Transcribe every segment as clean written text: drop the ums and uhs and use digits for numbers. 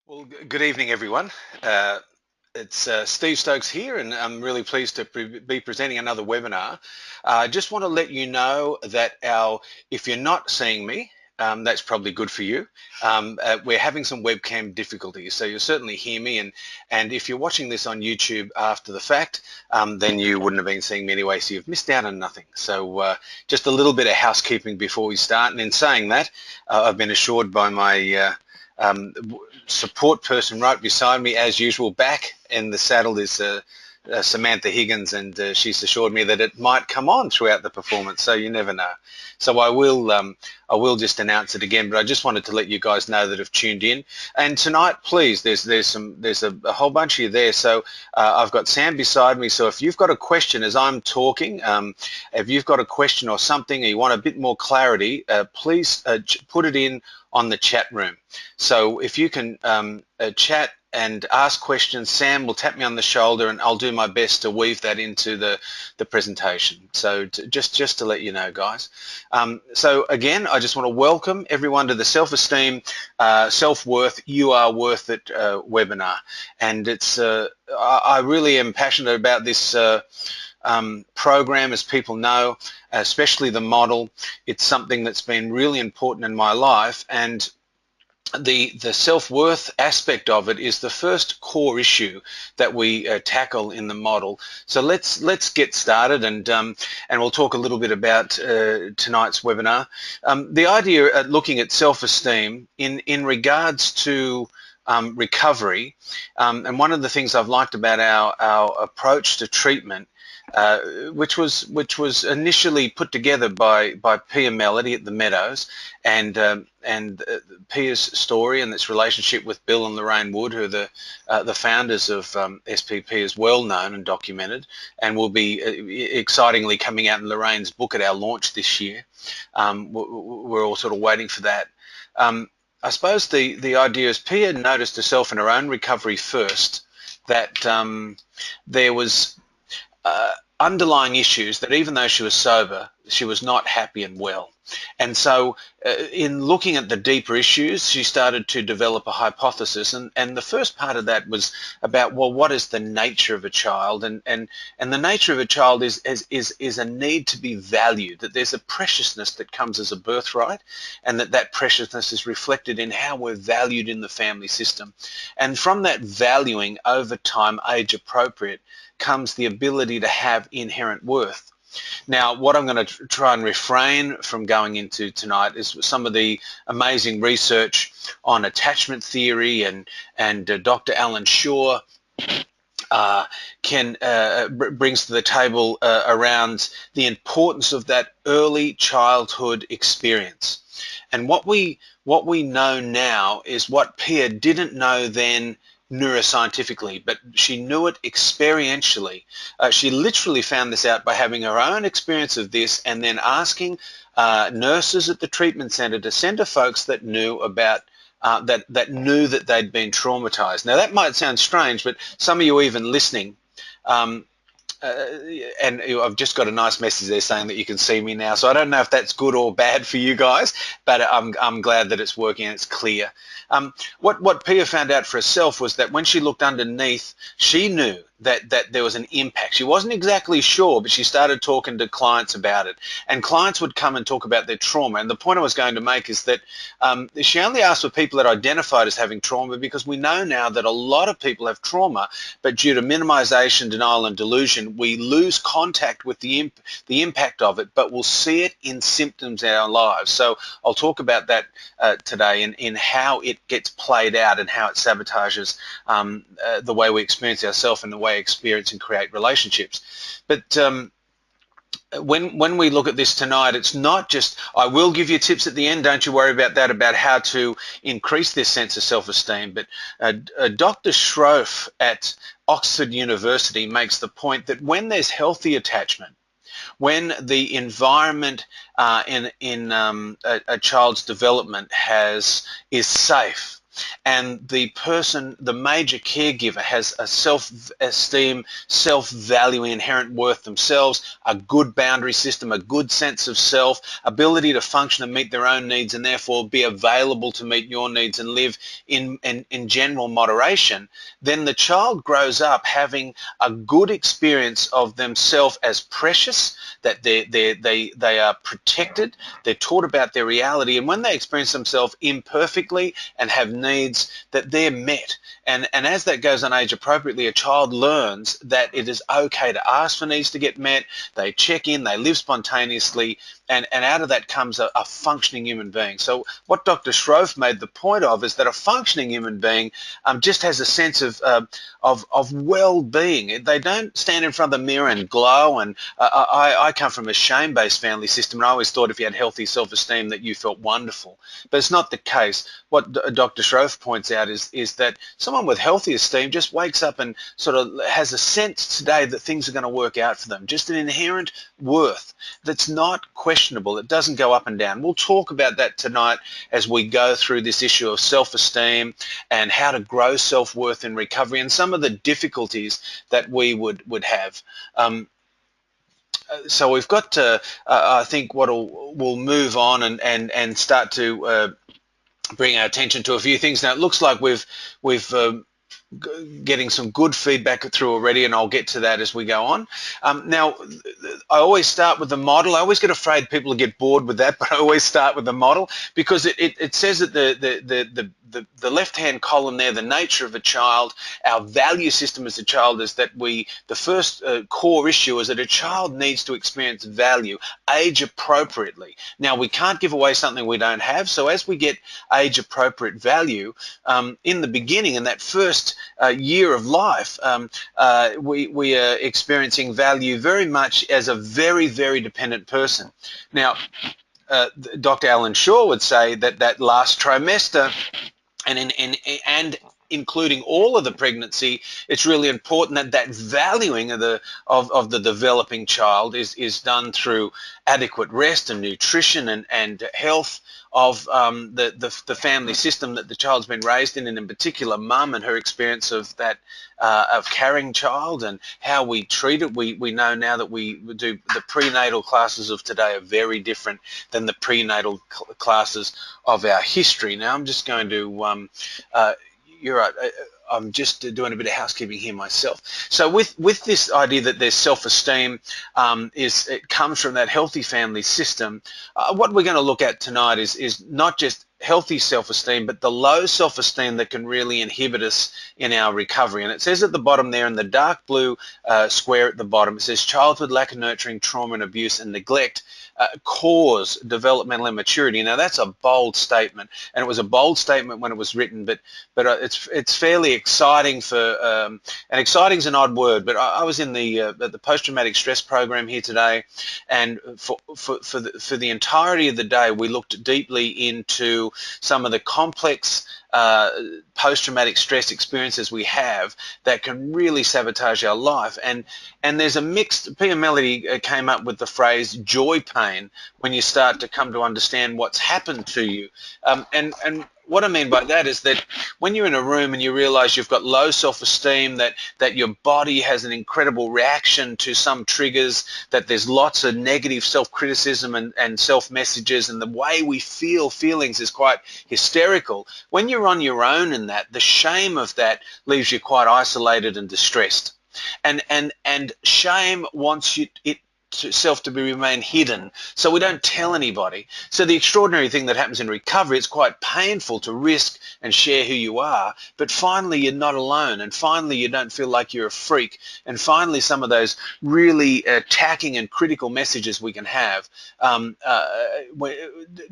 Well, good evening, everyone. It's Steve Stokes here, and I'm really pleased to be presenting another webinar. I just want to let you know that if you're not seeing me, that's probably good for you. We're having some webcam difficulties, so you'll certainly hear me. And if you're watching this on YouTube after the fact, then you wouldn't have been seeing me anyway, so you've missed out on nothing. So just a little bit of housekeeping before we start. And in saying that, I've been assured by my support person right beside me, as usual. Back in the saddle is Samantha Higgins, and she's assured me that it might come on throughout the performance, so you never know. So I will just announce it again, but I just wanted to let you guys know that have tuned in. And tonight, please, there's a whole bunch of you there. So I've got Sam beside me. So if you've got a question as I'm talking, if you've got a question or something, or you want a bit more clarity, please put it in on the chat room. So if you can chat and ask questions, Sam will tap me on the shoulder, and I'll do my best to weave that into the presentation. So just to let you know, guys. So again, I just want to welcome everyone to the Self-Esteem, Self-Worth, You Are Worth It webinar. And it's I really am passionate about this program, as people know, especially the model. It's something that's been really important in my life, and the self-worth aspect of it is the first core issue that we tackle in the model. So let's get started, and we'll talk a little bit about tonight's webinar. The idea at looking at self-esteem in regards to recovery, and one of the things I've liked about our approach to treatment, which was initially put together by Pia Melody at the Meadows, and Pia's story and its relationship with Bill and Lorraine Wood, who are the founders of SPP, is well known and documented, and will be excitingly coming out in Lorraine's book at our launch this year. We're all sort of waiting for that. I suppose the idea is Pia noticed herself in her own recovery first, that there was underlying issues, that even though she was sober, she was not happy and well. And so in looking at the deeper issues, she started to develop a hypothesis. And the first part of that was about, well, what is the nature of a child? And the nature of a child is a need to be valued, that there's a preciousness that comes as a birthright, and that preciousness is reflected in how we're valued in the family system. And from that valuing over time, age appropriate, comes the ability to have inherent worth. Now, what I'm going to try and refrain from going into tonight is some of the amazing research on attachment theory, and Dr. Alan Shaw brings to the table around the importance of that early childhood experience. And what we know now is what Pia didn't know then neuroscientifically, but she knew it experientially. She literally found this out by having her own experience of this, and then asking nurses at the treatment center to send her folks that knew about that knew that they'd been traumatized. Now that might sound strange, but some of you even listening, and I've just got a nice message there saying that you can see me now, so I don't know if that's good or bad for you guys, but I'm glad that it's working and it's clear. What Pia found out for herself was that when she looked underneath, she knew that there was an impact. She wasn't exactly sure, but she started talking to clients about it, and clients would come and talk about their trauma. And the point I was going to make is that she only asked for people that identified as having trauma, because we know now that a lot of people have trauma, but due to minimization, denial, and delusion, we lose contact with the impact of it, but we'll see it in symptoms in our lives. So I'll talk about that today, in how it gets played out and how it sabotages the way we experience ourselves and the way we experience and create relationships. But when we look at this tonight, it's not just, I will give you tips at the end, don't you worry about that, about how to increase this sense of self-esteem. But Dr. Schroff at Oxford University makes the point that when there's healthy attachment, when the environment in a child's development is safe, and the person, the major caregiver, has a self-esteem, self-valuing, inherent worth themselves, a good boundary system, a good sense of self, ability to function and meet their own needs, and therefore be available to meet your needs and live in general moderation, then the child grows up having a good experience of themselves as precious, that they are protected, they're taught about their reality, and when they experience themselves imperfectly and have needs, that they're met. And as that goes on age appropriately, a child learns that it is okay to ask for needs to get met. They check in, they live spontaneously, and out of that comes a functioning human being. So what Dr. Schroef made the point of is that a functioning human being just has a sense of well-being. They don't stand in front of the mirror and glow. And I come from a shame-based family system, and I always thought if you had healthy self-esteem that you felt wonderful. But it's not the case. What Dr. Schroef points out is that someone with healthy esteem just wakes up and sort of has a sense today that things are going to work out for them, just an inherent worth that's not questionable. It doesn't go up and down. We'll talk about that tonight as we go through this issue of self-esteem and how to grow self-worth in recovery and some of the difficulties that we would have. So we've got to, I think, we'll move on and start to bring our attention to a few things. Now it looks like we've getting some good feedback through already, and I'll get to that as we go on. Now, I always start with the model. I always get afraid people will get bored with that, but I always start with the model because it says that the left-hand column there, the nature of a child, our value system as a child is that the first core issue is that a child needs to experience value age appropriately. Now, we can't give away something we don't have, so as we get age appropriate value, in the beginning, in that first year of life, we are experiencing value very much as a very, very dependent person. Now, Dr. Alan Shaw would say that that last trimester and including all of the pregnancy, it's really important that that valuing of the developing child is done through adequate rest and nutrition and health of the family system that the child's been raised in, and in particular mum and her experience of that of carrying child and how we treat it. We know now that we do the prenatal classes of today are very different than the prenatal classes of our history. Now I'm just going to you're right. I'm just doing a bit of housekeeping here myself. So with this idea that there's self-esteem, it comes from that healthy family system. What we're going to look at tonight is not just healthy self-esteem, but the low self-esteem that can really inhibit us in our recovery. And it says at the bottom there in the dark blue square at the bottom, it says childhood lack of nurturing, trauma and abuse and neglect cause developmental immaturity. Now that's a bold statement, and it was a bold statement when it was written, but it's fairly exciting for and exciting is an odd word, but I was in the post-traumatic stress program here today, and for the entirety of the day we looked deeply into some of the complex post-traumatic stress experiences we have that can really sabotage our life. And there's a mixed, Pia Melody came up with the phrase joy pain when you start to come to understand what's happened to you. And what I mean by that is that when you're in a room and you realize you've got low self-esteem, that your body has an incredible reaction to some triggers, that there's lots of negative self-criticism and self-messages, and the way we feel feelings is quite hysterical. When you're on your own in that, the shame of that leaves you quite isolated and distressed. And shame wants self to remain hidden, so we don't tell anybody. So the extraordinary thing that happens in recovery, it's quite painful to risk and share who you are, but finally you're not alone, and finally you don't feel like you're a freak, and finally some of those really attacking and critical messages we can have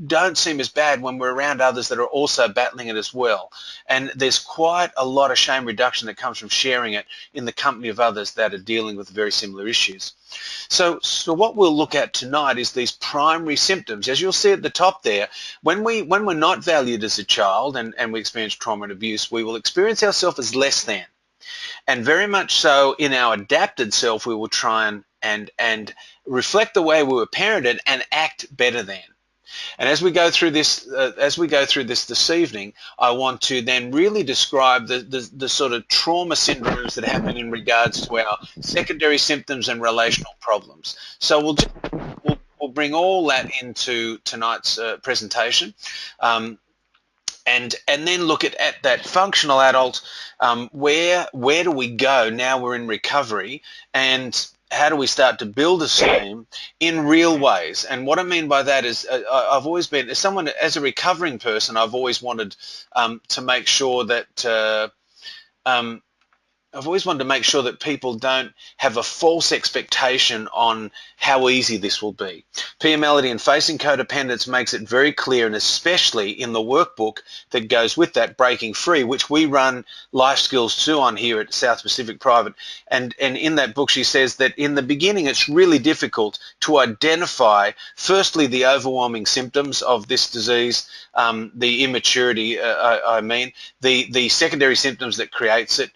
don't seem as bad when we're around others that are also battling it as well. And there's quite a lot of shame reduction that comes from sharing it in the company of others that are dealing with very similar issues. So what we'll look at tonight is these primary symptoms. As you'll see at the top there, when we're not valued as a child and we experience trauma and abuse, we will experience ourselves as less than. And very much so in our adapted self, we will try and reflect the way we were parented and act better than. And as we go through this evening, I want to then really describe the sort of trauma syndromes that happen in regards to our secondary symptoms and relational problems. So we'll bring all that into tonight's presentation. And then look at that functional adult. Where do we go now we're in recovery, and how do we start to build esteem in real ways? And what I mean by that is I've always been, as a recovering person, I've always wanted to make sure that I've always wanted to make sure that people don't have a false expectation on how easy this will be. Pia Mellody in Facing Codependence makes it very clear, and especially in the workbook that goes with that, Breaking Free, which we run Life Skills 2 on here at South Pacific Private. And in that book, she says that in the beginning, it's really difficult to identify, firstly, the overwhelming symptoms of this disease, the immaturity, the secondary symptoms that creates it,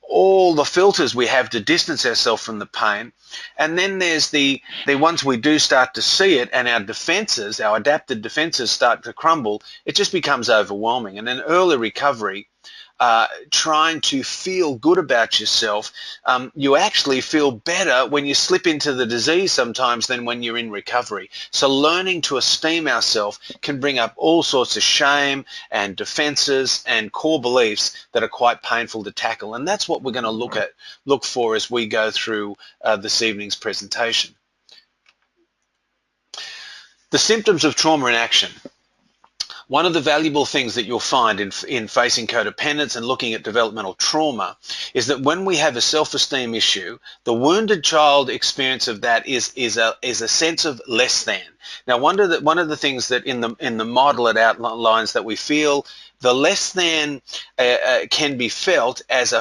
all the filters we have to distance ourselves from the pain. And then there's the once we do start to see it and our defenses, our adapted defenses start to crumble, it just becomes overwhelming. And in early recovery, trying to feel good about yourself, you actually feel better when you slip into the disease sometimes than when you're in recovery. So learning to esteem ourselves can bring up all sorts of shame and defenses and core beliefs that are quite painful to tackle. And that's what we're going to look for as we go through this evening's presentation. The symptoms of trauma in action. One of the valuable things that you'll find in facing codependence and looking at developmental trauma is that when we have a self-esteem issue, the wounded child experience of that is a sense of less than. Now, one of the things that in the model it outlines that we feel the less than can be felt as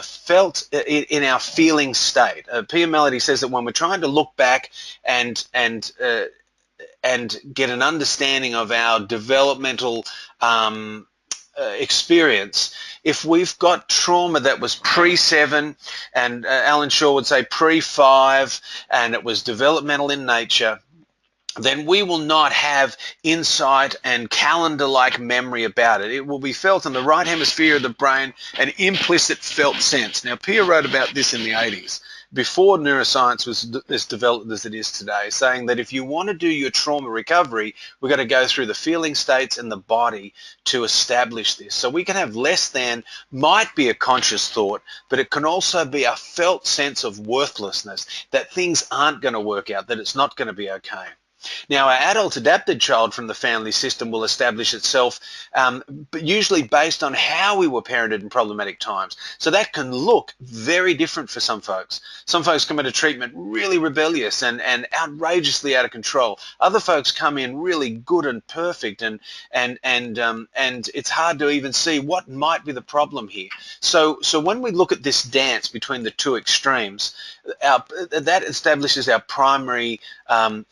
in our feeling state. Pia Mellody says that when we're trying to look back and get an understanding of our developmental experience, if we've got trauma that was pre-7, and Alan Shaw would say pre-5, and it was developmental in nature, then we will not have insight and calendar-like memory about it. It will be felt in the right hemisphere of the brain, an implicit felt sense. Now, Pia wrote about this in the 80s, before neuroscience was as developed as it is today, saying that if you want to do your trauma recovery, we've got to go through the feeling states and the body to establish this. So we can have less than, might be a conscious thought, but it can also be a felt sense of worthlessness, that things aren't going to work out, that it's not going to be okay. Now, our adult adapted child from the family system will establish itself, but usually based on how we were parented in problematic times. So that can look very different for some folks. Some folks come into treatment really rebellious and outrageously out of control. Other folks come in really good and perfect, and it's hard to even see what might be the problem here. So when we look at this dance between the two extremes, that establishes our primary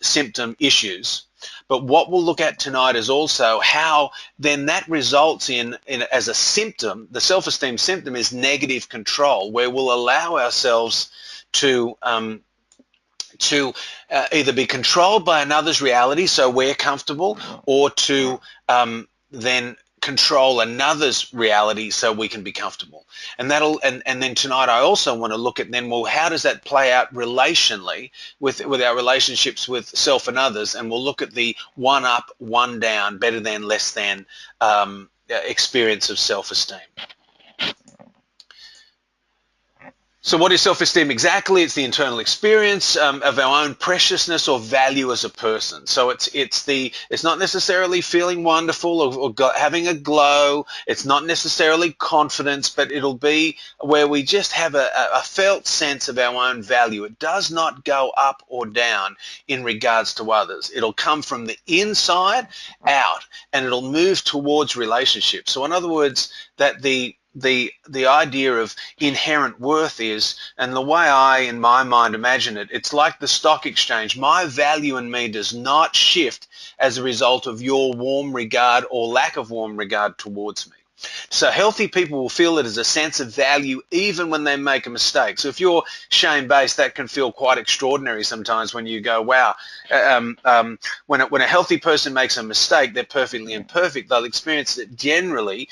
symptom issues. But what we'll look at tonight is also how then that results in as a symptom, the self-esteem symptom is negative control, where we'll allow ourselves to either be controlled by another's reality, so we're comfortable, or to then control another's reality so we can be comfortable. And then tonight I also want to look at then, well, how does that play out relationally with our relationships with self and others? And we'll look at the one up, one down, better than, less than experience of self-esteem. So what is self-esteem exactly? It's the internal experience of our own preciousness or value as a person. So it's not necessarily feeling wonderful or having a glow. It's not necessarily confidence, but it'll be where we just have a felt sense of our own value. It does not go up or down in regards to others. It'll come from the inside out, and it'll move towards relationships. So in other words, that the idea of inherent worth is, and the way I, in my mind, imagine it, it's like the stock exchange. My value in me does not shift as a result of your warm regard or lack of warm regard towards me. So healthy people will feel it as a sense of value even when they make a mistake. So if you're shame-based, that can feel quite extraordinary sometimes when you go, wow, when a healthy person makes a mistake, they're perfectly imperfect. They'll experience it generally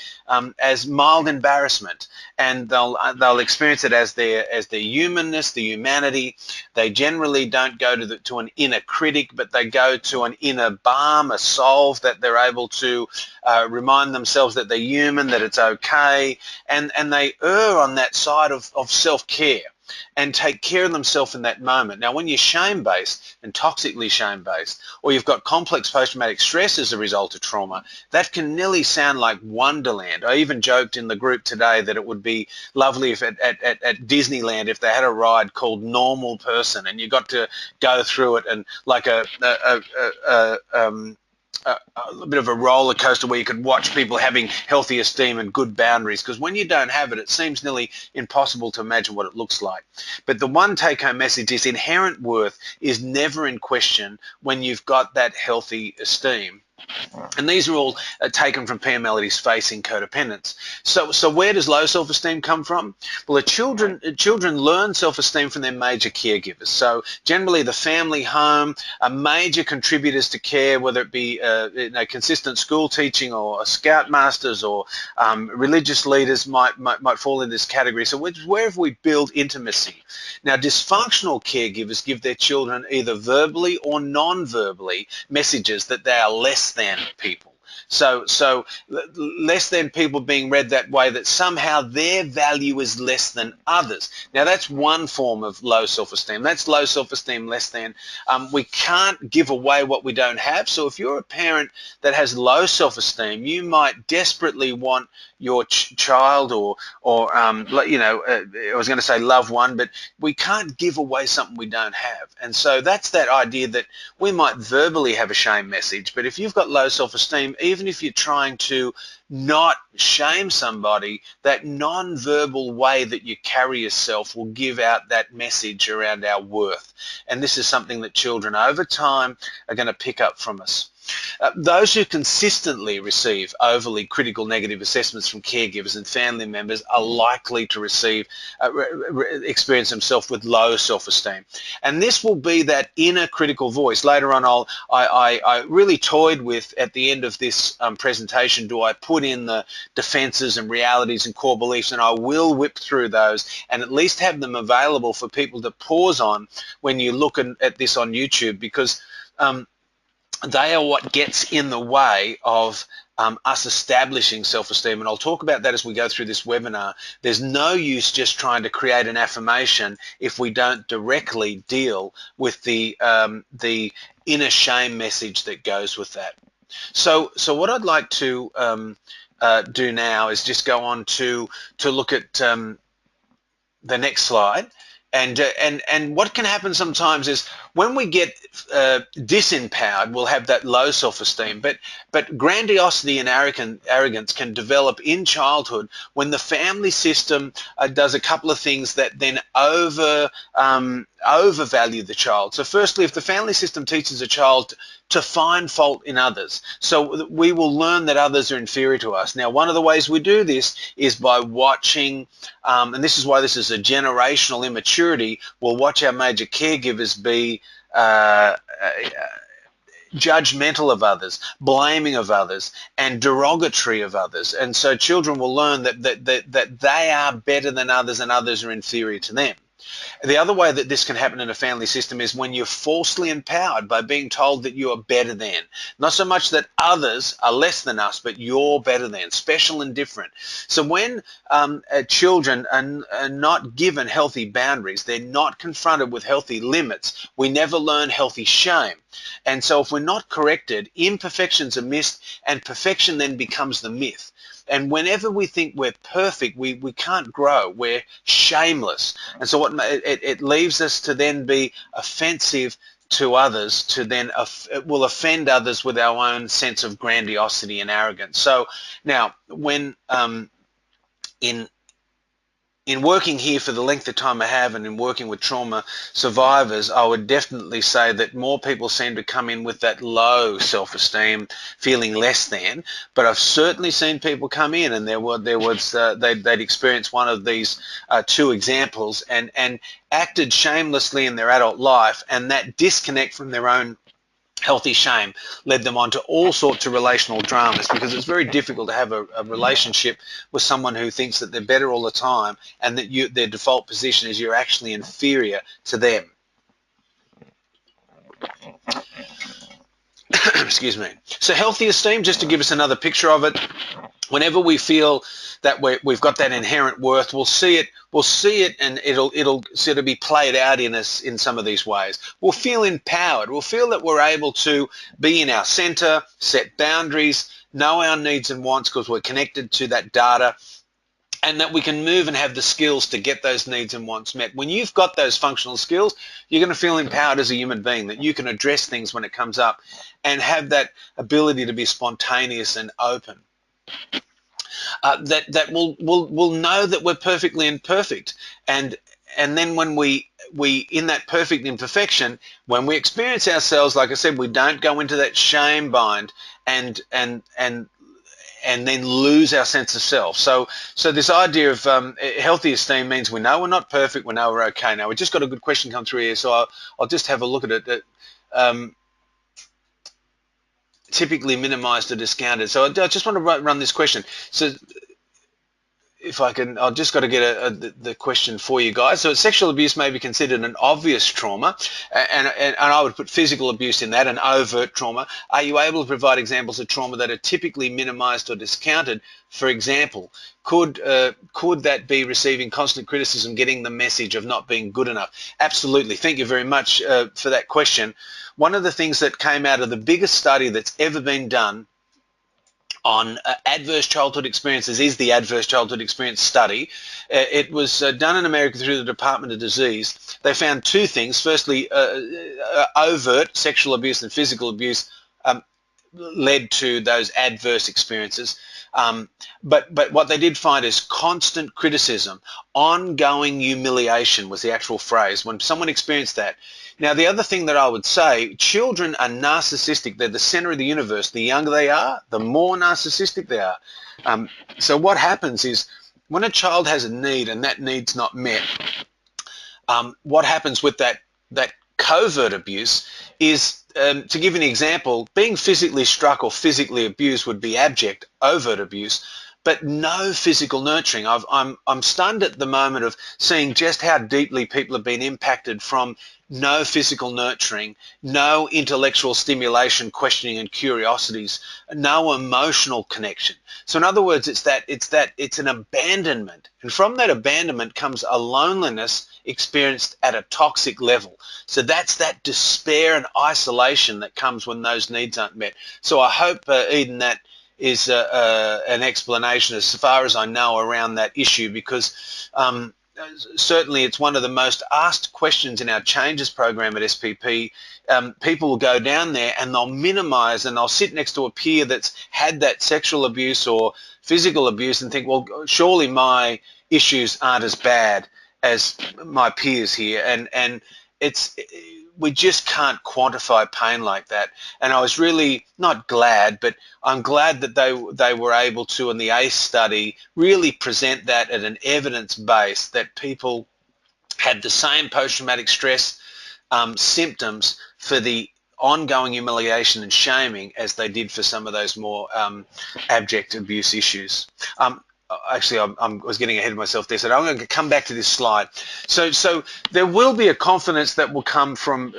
as mild embarrassment, and they'll experience it as their humanness, the humanity. They generally don't go to an inner critic, but they go to an inner balm, a solve that they're able to remind themselves that they're human, that it's okay, and they err on that side of self-care and take care of themselves in that moment. Now, when you're shame-based and toxically shame-based, or you've got complex post-traumatic stress as a result of trauma, that can nearly sound like Wonderland. I even joked in the group today that it would be lovely if at Disneyland, if they had a ride called Normal Person, and you got to go through it and like a bit of a roller coaster where you could watch people having healthy esteem and good boundaries, because when you don't have it, it seems nearly impossible to imagine what it looks like. But the one take-home message is inherent worth is never in question when you've got that healthy esteem. And these are all taken from Pam Melody's Facing Codependence. So where does low self-esteem come from? Well, children learn self-esteem from their major caregivers. So generally the family home are major contributors to care, whether it be consistent school teaching or scoutmasters or religious leaders might fall in this category. So wherever we build intimacy. Now, dysfunctional caregivers give their children either verbally or non-verbally messages that they are less than people. So less than people being read that way, that somehow their value is less than others. Now that's one form of low self-esteem. That's low self-esteem less than. We can't give away what we don't have. So if you're a parent that has low self-esteem, you might desperately want your child or I was going to say loved one, but we can't give away something we don't have. And so that's that idea that we might verbally have a shame message, but if you've got low self-esteem, even if you're trying to not shame somebody, that non-verbal way that you carry yourself will give out that message around our worth. And this is something that children over time are going to pick up from us. Those who consistently receive overly critical negative assessments from caregivers and family members are likely to experience themselves with low self-esteem. And this will be that inner critical voice. Later on, I really toyed with, at the end of this presentation, do I put in the defenses and realities and core beliefs, and I will whip through those and at least have them available for people to pause on when you look at this on YouTube, because they are what gets in the way of us establishing self-esteem. And I'll talk about that as we go through this webinar. There's no use just trying to create an affirmation if we don't directly deal with the inner shame message that goes with that. So what I'd like to do now is just go on to look at the next slide. And what can happen sometimes is when we get disempowered, we'll have that low self-esteem. But grandiosity and arrogance can develop in childhood when the family system does a couple of things that then overvalue the child. So firstly, if the family system teaches a child to find fault in others, so we will learn that others are inferior to us. Now, one of the ways we do this is by watching, and this is why this is a generational immaturity, we'll watch our major caregivers be judgmental of others, blaming of others, and derogatory of others. And so children will learn that they are better than others and others are inferior to them. The other way that this can happen in a family system is when you're falsely empowered by being told that you are better than. Not so much that others are less than us, but you're better than, special and different. So when children are not given healthy boundaries, they're not confronted with healthy limits, we never learn healthy shame. And so if we're not corrected, imperfections are missed, and perfection then becomes the myth. And whenever we think we're perfect, we can't grow. We're shameless. And so it leaves us to then be offensive to others, to then it will offend others with our own sense of grandiosity and arrogance. So now when in in working here for the length of time I have and in working with trauma survivors, I would definitely say that more people seem to come in with that low self-esteem, feeling less than. But I've certainly seen people come in and they'd experienced one of these two examples and acted shamelessly in their adult life, and that disconnect from their own healthy shame led them on to all sorts of relational dramas, because it's very difficult to have a relationship with someone who thinks that they're better all the time and that their default position is you're actually inferior to them. Excuse me. So healthy esteem, just to give us another picture of it, whenever we feel that we've got that inherent worth, we'll see it, and it'll sort of be played out in us in some of these ways. We'll feel empowered. We'll feel that we're able to be in our center, set boundaries, know our needs and wants because we're connected to that data, and that we can move and have the skills to get those needs and wants met. When you've got those functional skills, you're going to feel empowered as a human being, that you can address things when it comes up and have that ability to be spontaneous and open. That will know that we're perfectly imperfect, and then when we in that perfect imperfection, when we experience ourselves, like I said, we don't go into that shame bind and then lose our sense of self. So this idea of healthy esteem means we know we're not perfect, we know we're okay. Now we just got a good question come through here, so I'll just have a look at it. Typically minimized or discounted. So I just want to run this question. So if I can, I've just got to get the question for you guys. So sexual abuse may be considered an obvious trauma, and I would put physical abuse in that, an overt trauma. Are you able to provide examples of trauma that are typically minimized or discounted? For example, could that be receiving constant criticism, getting the message of not being good enough? Absolutely. Thank you very much for that question. One of the things that came out of the biggest study that's ever been done on adverse childhood experiences is the Adverse Childhood Experience Study. It was done in America through the Department of Disease. They found two things. Firstly, overt sexual abuse and physical abuse led to those adverse experiences. But what they did find is constant criticism, ongoing humiliation was the actual phrase, when someone experienced that. Now, the other thing that I would say, children are narcissistic. They're the center of the universe. The younger they are, the more narcissistic they are. So what happens is when a child has a need and that need's not met, what happens with that covert abuse is, to give you an example, being physically struck or physically abused would be abject, overt abuse, but no physical nurturing. I'm stunned at the moment of seeing just how deeply people have been impacted from no physical nurturing, no intellectual stimulation, questioning and curiosities, no emotional connection. So in other words, it's an abandonment. And from that abandonment comes a loneliness experienced at a toxic level. So that's that despair and isolation that comes when those needs aren't met. So I hope, Eden, that is an explanation as far as I know around that issue, because certainly it's one of the most asked questions in our changes program at SPP. People will go down there and they'll minimize, and they'll sit next to a peer that's had that sexual abuse or physical abuse and think, well, surely my issues aren't as bad as my peers here. And it's, we just can't quantify pain like that. And I was really not glad, but I'm glad that they were able to, in the ACE study, really present that at an evidence base, that people had the same post-traumatic stress symptoms for the ongoing humiliation and shaming as they did for some of those more abject abuse issues. Actually, I was getting ahead of myself there, so I'm going to come back to this slide. So there will be a confidence that will come from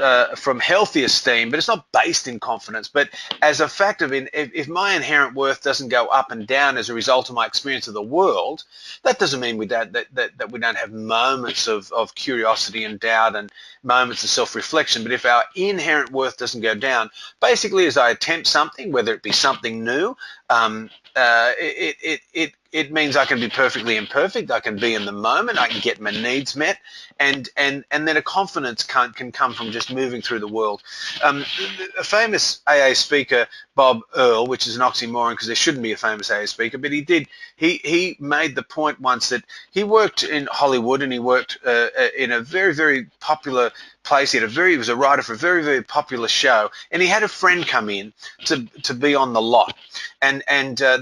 healthy esteem, but it's not based in confidence, but as a fact of if my inherent worth doesn't go up and down as a result of my experience of the world, that doesn't mean we don't have moments of curiosity and doubt and moments of self-reflection. But if our inherent worth doesn't go down, basically as I attempt something, whether it be something new, it means I can be perfectly imperfect. I can be in the moment. I can get my needs met, and then a confidence can come from just moving through the world. A famous AA speaker, Bob Earl, which is an oxymoron because there shouldn't be a famous AA speaker, but he made the point once that he worked in Hollywood and he worked in a very, very popular place. He was a writer for a very, very popular show, and he had a friend come in to be on the lot, and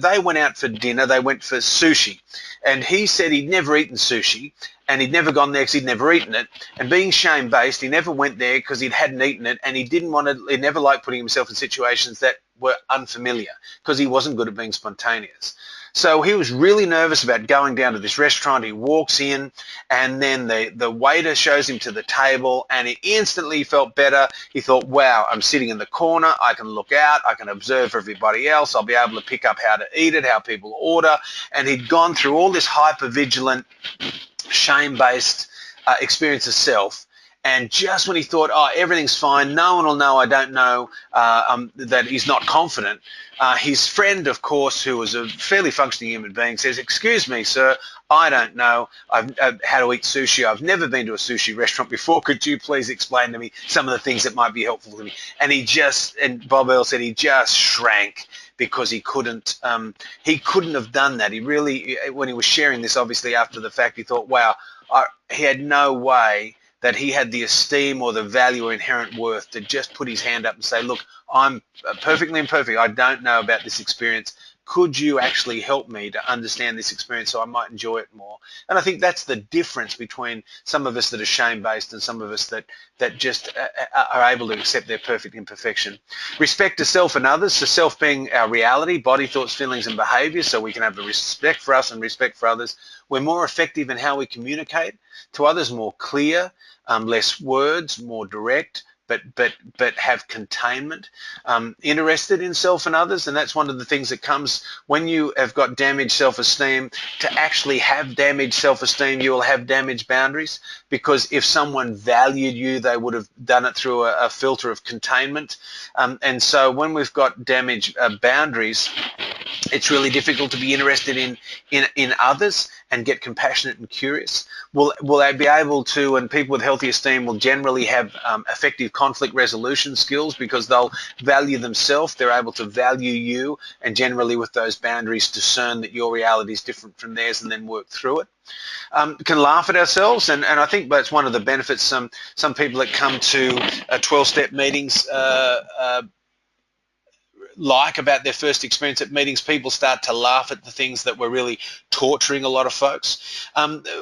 they went out for dinner. They went for sushi, and he said he'd never eaten sushi, and he'd never gone there because he'd never eaten it. And being shame-based, he never went there because he hadn't eaten it, and he never liked putting himself in situations that were unfamiliar because he wasn't good at being spontaneous. So he was really nervous about going down to this restaurant. He walks in, and then the waiter shows him to the table, and he instantly felt better. He thought, wow, I'm sitting in the corner. I can look out. I can observe everybody else. I'll be able to pick up how to eat it, how people order. And he'd gone through all this hyper-vigilant, shame-based experience of self. And just when he thought, oh, everything's fine, no one will know I don't know that he's not confident, his friend, of course, who was a fairly functioning human being, says, excuse me, sir, I don't know how to eat sushi. I've never been to a sushi restaurant before. Could you please explain to me some of the things that might be helpful to me? And Bob Earl said he just shrank because he couldn't have done that. He really, when he was sharing this, obviously after the fact, he thought, wow, he had no way that he had the esteem or the value or inherent worth to just put his hand up and say, look, I'm perfectly imperfect. I don't know about this experience. Could you actually help me to understand this experience so I might enjoy it more? And I think that's the difference between some of us that are shame-based and some of us that just are able to accept their perfect imperfection. Respect to self and others, so self being our reality, body, thoughts, feelings, and behaviors, so we can have a respect for us and respect for others. We're more effective in how we communicate to others, more clear, less words, more direct, but have containment. Interested in self and others, and that's one of the things that comes when you have got damaged self-esteem. To actually have damaged self-esteem, you will have damaged boundaries, because if someone valued you, they would have done it through a filter of containment. And so when we've got damaged boundaries, it's really difficult to be interested in others and get compassionate and curious. Will they be able to, and people with healthy esteem will generally have effective conflict resolution skills because they'll value themselves, they're able to value you, and generally with those boundaries discern that your reality is different from theirs and then work through it. Can laugh at ourselves, and I think that's one of the benefits some people that come to 12-step meetings like about their first experience at meetings. People start to laugh at the things that were really torturing a lot of folks.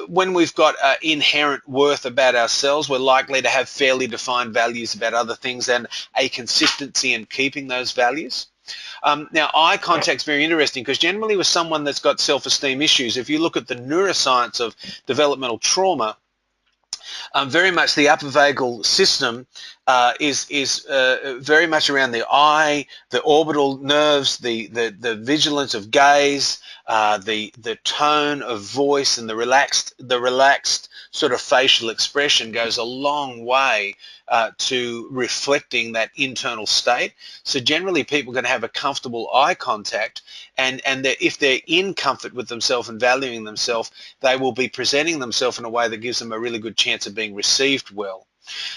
When we've got inherent worth about ourselves, we're likely to have fairly defined values about other things and a consistency in keeping those values. Now, eye contact's very interesting because generally with someone that's got self-esteem issues, if you look at the neuroscience of developmental trauma, very much the upper vagal system is very much around the eye, the orbital nerves, the vigilance of gaze, the tone of voice, and the relaxed sort of facial expression goes a long way to reflecting that internal state. So generally people can have a comfortable eye contact, and if they're in comfort with themselves and valuing themselves, they will be presenting themselves in a way that gives them a really good chance of being received well.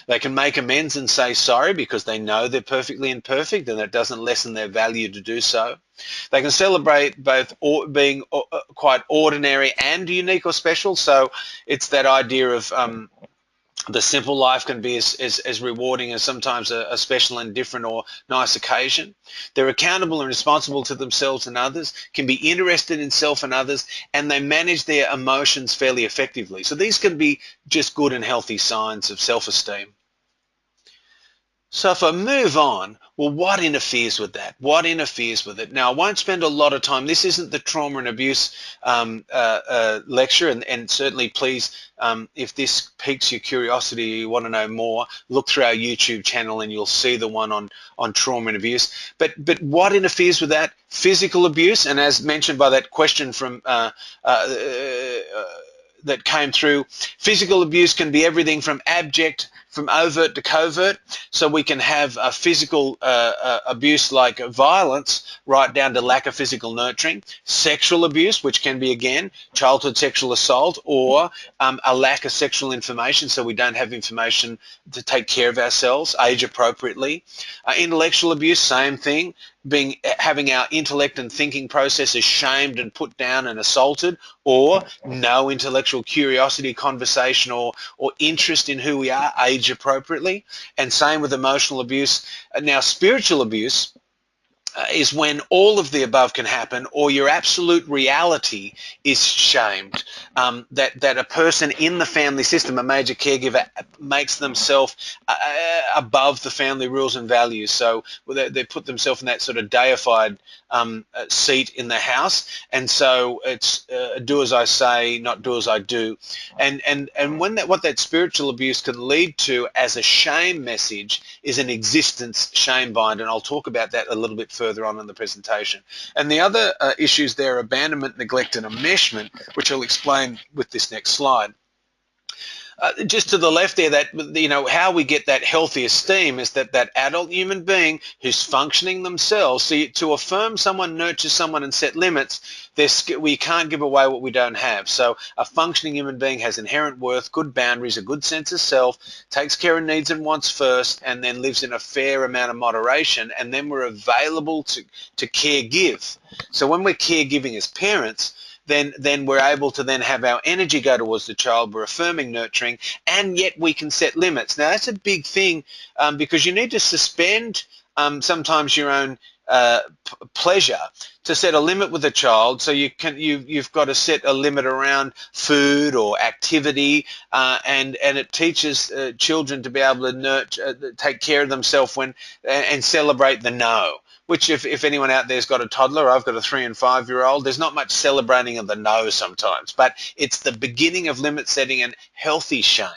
They can make amends and say sorry because they know they're perfectly imperfect, and it doesn't lessen their value to do so. They can celebrate both being quite ordinary and unique or special. So it's that idea of the simple life can be as rewarding as sometimes a special and different or nice occasion. They're accountable and responsible to themselves and others, can be interested in self and others, and they manage their emotions fairly effectively. So these can be just good and healthy signs of self-esteem. So if I move on, well, what interferes with that? What interferes with it? Now, I won't spend a lot of time. This isn't the trauma and abuse lecture, and certainly please, if this piques your curiosity, you want to know more, look through our YouTube channel and you'll see the one on trauma and abuse. But what interferes with that? Physical abuse, and as mentioned by that question from that came through, physical abuse can be everything from abject from overt to covert. So we can have a physical abuse like violence, right down to lack of physical nurturing, sexual abuse, which can be, again, childhood sexual assault, or a lack of sexual information, so we don't have information to take care of ourselves age appropriately. Intellectual abuse, same thing, having our intellect and thinking processes shamed and put down and assaulted, or no intellectual curiosity, conversation, or interest in who we are age appropriately. And same with emotional abuse. Now, spiritual abuse is when all of the above can happen, or your absolute reality is shamed. That a person in the family system, a major caregiver, makes themselves above the family rules and values. So they put themselves in that sort of deified seat in the house, and so it's do as I say, not do as I do. And when what that spiritual abuse can lead to as a shame message is an existence shame bind, and I'll talk about that a little bit further on in the presentation. And the other issues there are abandonment, neglect, and enmeshment, which I'll explain with this next slide. Just to the left there, that, you know, how we get that healthy esteem is that adult human being who's functioning themselves. See, to affirm someone, nurture someone, and set limits, we can't give away what we don't have. So a functioning human being has inherent worth, good boundaries, a good sense of self, takes care of needs and wants first, and then lives in a fair amount of moderation, and then we're available to care give. So when we're caregiving as parents, then we're able to then have our energy go towards the child. We're affirming, nurturing, and yet we can set limits. Now, that's a big thing, because you need to suspend sometimes your own pleasure to set a limit with a child. So you've got to set a limit around food or activity, and it teaches children to be able to nurture, take care of themselves and celebrate the no. Which, if anyone out there's got a toddler, I've got a 3- and 5-year-old, there's not much celebrating of the no sometimes, but it's the beginning of limit setting and healthy shame.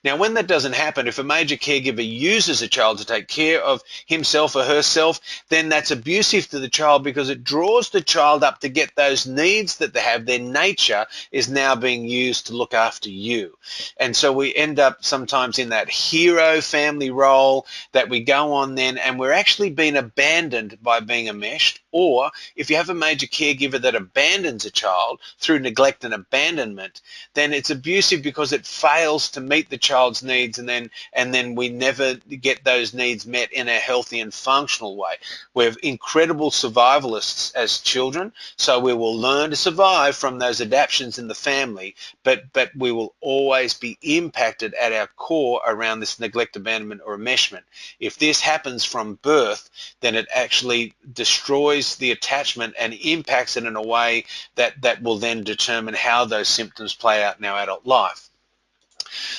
Now, when that doesn't happen, if a major caregiver uses a child to take care of himself or herself, then that's abusive to the child, because it draws the child up to get those needs that they have. Their nature is now being used to look after you. And so we end up sometimes in that hero family role that we go on then, and we're actually being abandoned by being enmeshed. Or if you have a major caregiver that abandons a child through neglect and abandonment, then it's abusive because it fails to meet the child's needs, and then we never get those needs met in a healthy and functional way. We're incredible survivalists as children, so we will learn to survive from those adaptations in the family, but we will always be impacted at our core around this neglect, abandonment, or enmeshment. If this happens from birth, then it actually destroys the attachment and impacts it in a way that will then determine how those symptoms play out in our adult life.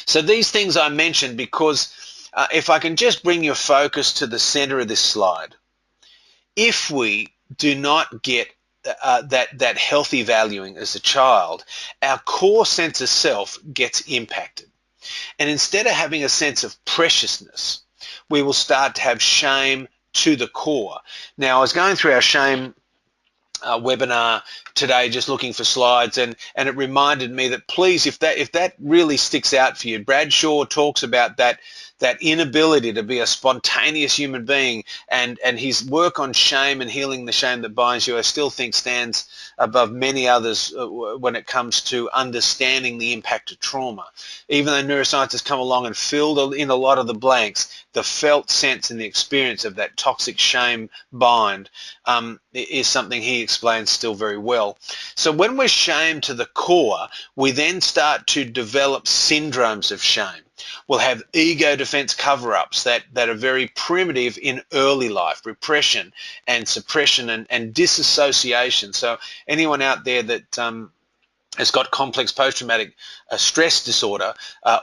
So these things I mentioned because if I can just bring your focus to the center of this slide, if we do not get that healthy valuing as a child, our core sense of self gets impacted. And instead of having a sense of preciousness, we will start to have shame to the core. Now, I was going through our shame webinar today, just looking for slides, and it reminded me that, please, if that really sticks out for you, Brad Shaw talks about that inability to be a spontaneous human being, and his work on shame and healing the shame that binds you, I still think stands above many others when it comes to understanding the impact of trauma. Even though neuroscience has come along and filled in a lot of the blanks, the felt sense and the experience of that toxic shame bind is something he explains still very well. So when we're shamed to the core, we then start to develop syndromes of shame. We'll have ego defense cover-ups that are very primitive in early life, repression and suppression and disassociation. So anyone out there that has got complex post-traumatic stress disorder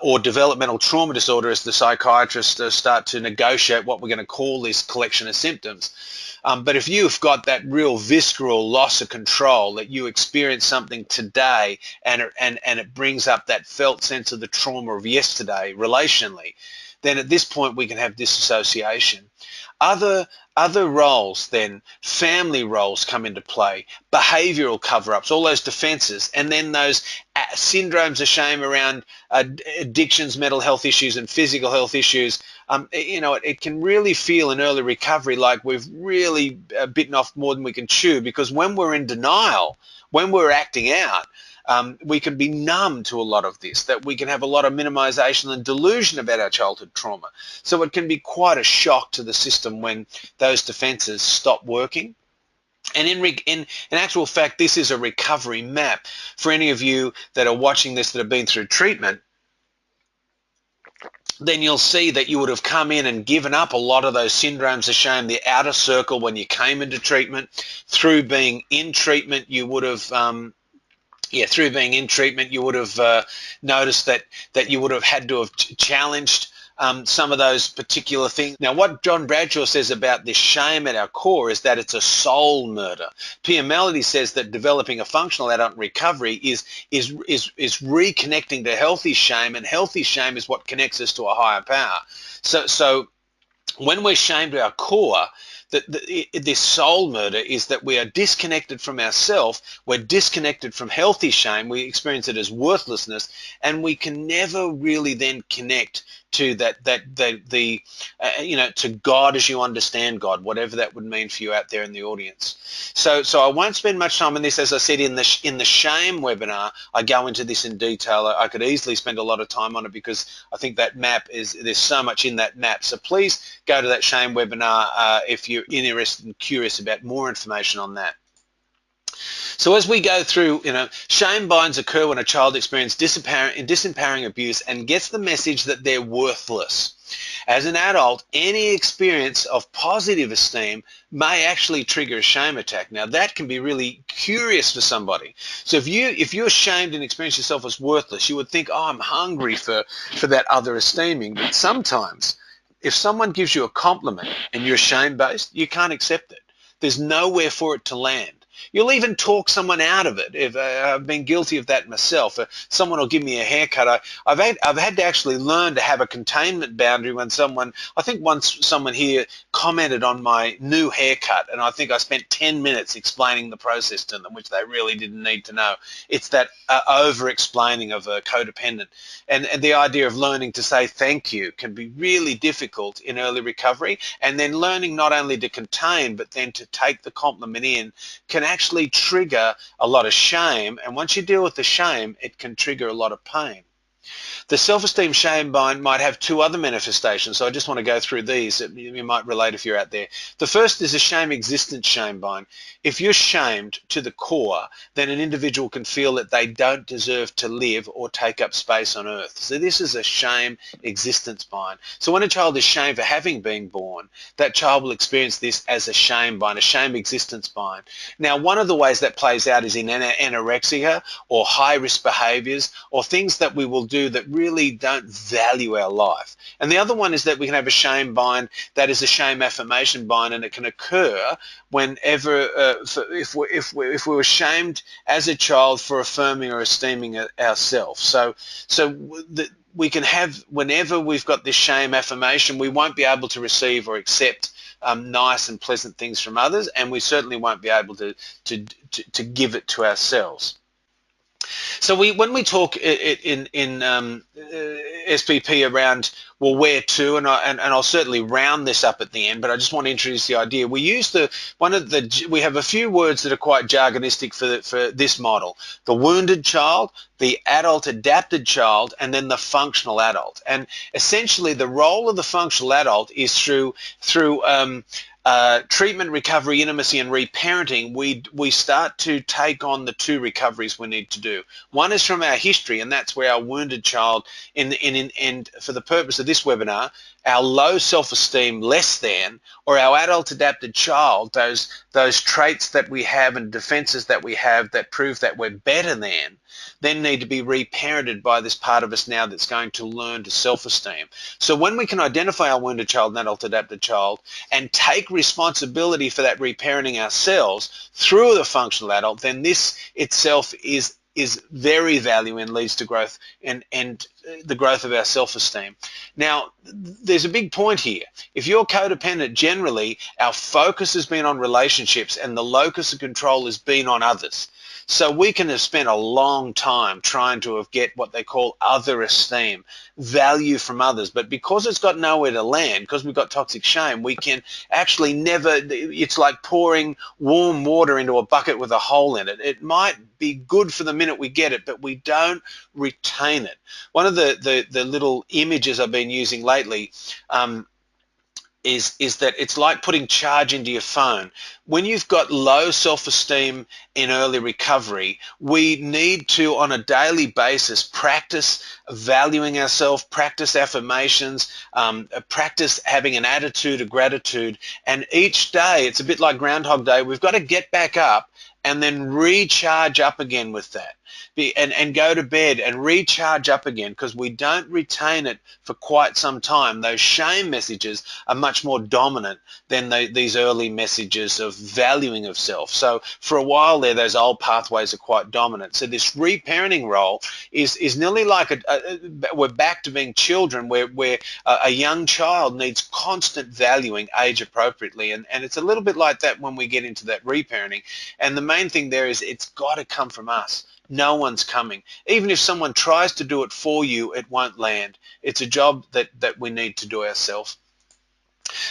or developmental trauma disorder, as the psychiatrists start to negotiate what we're going to call this collection of symptoms. But if you've got that real visceral loss of control, that you experience something today and it brings up that felt sense of the trauma of yesterday relationally, then at this point we can have disassociation. Other other roles, then family roles come into play, behavioral cover-ups, all those defenses, and then those syndromes of shame around addictions, mental health issues, and physical health issues. It can really feel in early recovery like we've really bitten off more than we can chew, because when we're in denial, when we're acting out, we can be numb to a lot of this, that we can have a lot of minimization and delusion about our childhood trauma. So it can be quite a shock to the system when those defenses stop working. And in actual fact, this is a recovery map. For any of you that are watching this that have been through treatment, then you'll see that you would have come in and given up a lot of those syndromes of shame, the outer circle, when you came into treatment. Through being in treatment, you would have through being in treatment, you would have noticed that you would have had to have challenged some of those particular things. Now, what John Bradshaw says about this shame at our core is that it's a soul murder. Pia Mellody says that developing a functional adult in recovery is reconnecting to healthy shame, and healthy shame is what connects us to a higher power. So when we're shamed at our core, this soul murder is that we are disconnected from ourselves, we're disconnected from healthy shame, we experience it as worthlessness, and we can never really then connect to to God as you understand God, whatever that would mean for you out there in the audience. So I won't spend much time on this. As I said in the shame webinar, I go into this in detail. I could easily spend a lot of time on it because I think that map there's so much in that map. So please go to that shame webinar if you're interested and curious about more information on that. So as we go through, shame binds occur when a child experiences disempowering abuse and gets the message that they're worthless. As an adult, any experience of positive esteem may actually trigger a shame attack. Now, that can be really curious for somebody. So if you're shamed and experience yourself as worthless, you would think, oh, I'm hungry for that other esteeming. But sometimes, if someone gives you a compliment and you're shame-based, you can't accept it. There's nowhere for it to land. You'll even talk someone out of it. If I've been guilty of that myself. Someone will give me a haircut. I've had to actually learn to have a containment boundary when I think once someone here commented on my new haircut, and I think I spent 10 minutes explaining the process to them, which they really didn't need to know. It's that over-explaining of a codependent. And the idea of learning to say thank you can be really difficult in early recovery, and then learning not only to contain, but then to take the compliment in can actually trigger a lot of shame, and once you deal with the shame, it can trigger a lot of pain. The self-esteem shame bind might have two other manifestations, so I just want to go through these. You might relate if you're out there. The first is a shame existence shame bind. If you're shamed to the core, then an individual can feel that they don't deserve to live or take up space on earth. So this is a shame existence bind. So when a child is shamed for having been born, that child will experience this as a shame bind, a shame existence bind. Now, one of the ways that plays out is in anorexia or high-risk behaviors or things that we will do that really don't value our life. And the other one is that we can have a shame bind that is a shame affirmation bind, and it can occur whenever if we were shamed as a child for affirming or esteeming ourselves. So we can have, whenever we've got this shame affirmation, we won't be able to receive or accept nice and pleasant things from others, and we certainly won't be able to give it to ourselves. So when we talk in SPP around, well, where to, and I'll certainly round this up at the end, but I just want to introduce the idea. We use we have a few words that are quite jargonistic for this model: the wounded child, the adult adapted child, and then the functional adult. And essentially, the role of the functional adult is through treatment, recovery, intimacy, and reparenting, we start to take on the two recoveries we need to do. One is from our history, and that's where our wounded child, and for the purpose of this webinar, our low self-esteem, less than, or our adult adapted child, those traits that we have and defenses that we have that prove that we're better than, then need to be reparented by this part of us now that's going to learn to self-esteem. So when we can identify our wounded child and adult adapted child and take responsibility for that reparenting ourselves through the functional adult, then this itself is is very valuable and leads to growth and the growth of our self-esteem. Now, there's a big point here. If you're codependent, generally, our focus has been on relationships and the locus of control has been on others. So we can have spent a long time trying to get what they call other esteem, value from others. But because it's got nowhere to land, because we've got toxic shame, we can actually never, it's like pouring warm water into a bucket with a hole in it. It might be good for the minute we get it, but we don't retain it. One of the little images I've been using lately, is that it's like putting charge into your phone. When you've got low self-esteem in early recovery, we need to, on a daily basis, practice valuing ourselves, practice affirmations, practice having an attitude of gratitude. And each day, it's a bit like Groundhog Day, we've got to get back up and then recharge up again with that. And go to bed and recharge up again, because we don't retain it for quite some time. Those shame messages are much more dominant than these early messages of valuing of self. So for a while there, those old pathways are quite dominant. So this reparenting role is nearly like we're back to being children, where a young child needs constant valuing age appropriately. And it's a little bit like that when we get into that reparenting. And the main thing there is it's got to come from us. No one's coming. Even if someone tries to do it for you, it won't land. It's a job that we need to do ourselves.